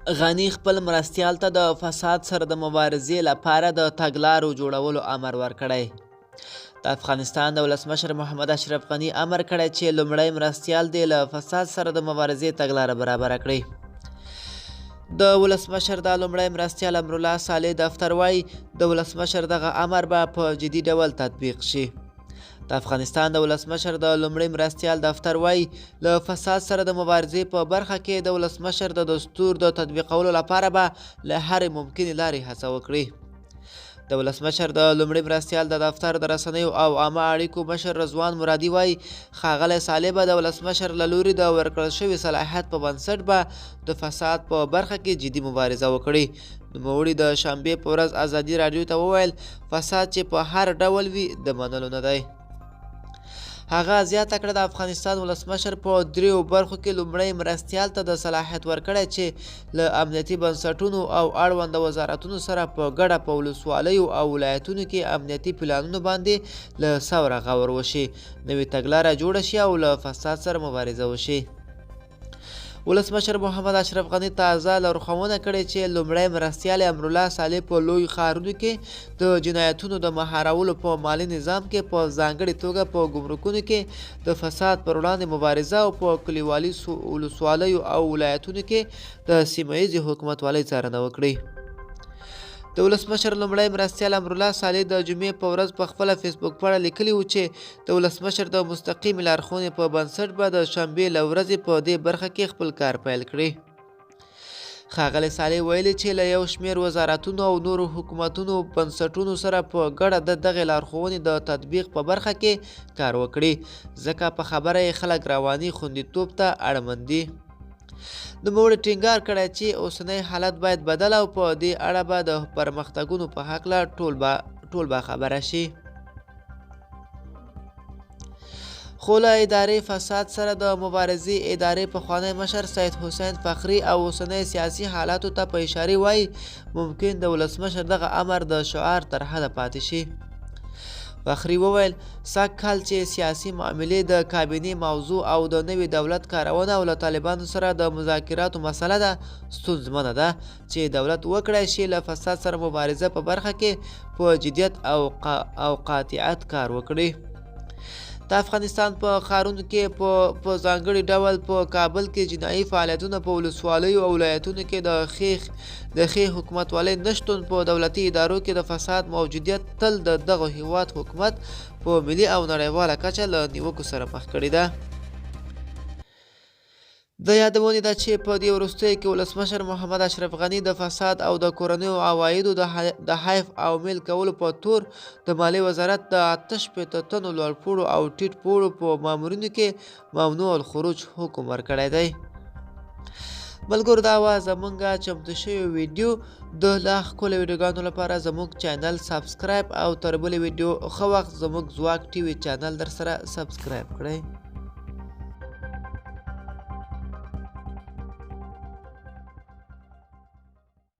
غني خپل مرستیال ته د فساد سره د مبارزې لپاره د تګلارو جوړولو امر ورکړی. د افغانستان د ولسمشر محمد اشرف غني امر کړی چې لومړی مرستیال دې له فساد سره د مبارزې تګلاره برابره کړي. د ولسمشر د لومړی مرستیال امرالله صالح دفتر وایي د ولسمشر دغه امر به په جدي ډول تطبیق شي. د افغانستان د ولسمشر د لومړي مرستیال دفتر وایي له فساد سره د مبارزې په برخه کې د ولسمشر د دستور د تطبیقولو لپاره به له هرې ممکنې لارې هڅه وکړي. د ولسمشر د لومړي مرستیال د دفتر د رسنیو او عامه اړیکو مشر رضوان مرادي وایي ښاغلی صالح به د ولسمشر له لوري د ورکړل شوي صلاحیت په بنسټ به د فساد په برخه کې جدي مبارزه وکړي. نوموړي د شنبې په ورځ ازادي راډیو ته وویل فساد چې په هر ډول وي د منلو نه دی. هغه زیاته کړه د افغانستان ولسمشر په دریو برخو کې لومړی مرستیال ته د صلاحیت ورکړی چې له امنیتي بنسټونو او اړونده وزارتونو سره په ګډه په ولسوالیو او ولایتونو کې امنیتي پلانونو باندې له سوره غور وشي، نوې تګلاره جوړه شي او له فساد سره مبارزه وشي. ولسمشر محمد اشرف غني تازه لارښوونه کړې چې لومړی مرستیال امرالله صالح په لوی ښارونو کې د جنایتونو د مهارولو په مالي نظام کې په ځانګړې توګه په ګمرکونو کې د فساد پر وړاندې مبارزه او په کلیوالي ولسوالیو او ولایتونو کې د سیمه ییزې حکومتولۍ څارنه وکړي. د ولسمشر لومړی مرستیال امرالله صالح د جمعې په ورځ په خپله فیسبوک پاڼه لیکلي و چې د ولسمشر د مستقیمې لارښوونې په بنسټ به د شنبې له ورځې په دې برخه کې خپل کار پیل کړي. ښاغلی صالح ویلي چې له یو شمېر وزارتونو او نورو حکومتونو بنسټونو سره په ګډه د دغې لارښوونې د تطبیق په برخه کې کار وکړي، ځکه په خبره یې خلک رواني خوندیتوب ته اړمن دي. نوموړي ټینګار کړی چې اوسنی حالت باید بدل او په دې اړه به د پرمختګونو په هکله ټول به خبره شي. خو له ادارې فساد سره د مبارزې ادارې پخوانی مشر سید حسین فخري او اوسنی سیاسي حالاتو ته په اشارې وایي ممکن د ولسمشر دغه امر د شعار تر حده پاتې شي. فخري وویل سږ کال چې سیاسي معاملې د کابینې موضوع او د نوي دولت کارونه او له طالبانو سره د مذاکراتو مسله ده، ستونزمنه ده چې دولت وکړی شي له فساد سره مبارزه په برخه کې په جدیت او قاطعیت کار وکړي. د افغانستان په ښارونو کې په ځانګړي ډول په کابل کې جنایي فعالیتونه په ولسوالیو او ولایتونو کې د ښې حکومتولۍ نشتون په دولتي ادارو کې د فساد موجودیت تل د دغه هیواد حکومت په ملي او نړیواله کچه له نیوکو سره مخ کړی ده. د یادونې ده چې په دې وروستیو کې ولسمشر محمد اشرف غني د فساد او د کورنیو عوایدو د حیف او میل کولو په تور د مالیې وزارت د 68 تنو لوړپوړو او ټیټ پوړو په مامورینو کې ممنوع الخروج حکم ورکړی دی. ملګرو دا وه زموږ چمتو شوی ویډیو. د لا ښکلو ویډیوګانو لپاره زموږ چینل سبسکرایب او تر بلې ویډیو ښه وخت زموږ ځواک ټي وي چینل در سره سبسکرایب کړئ.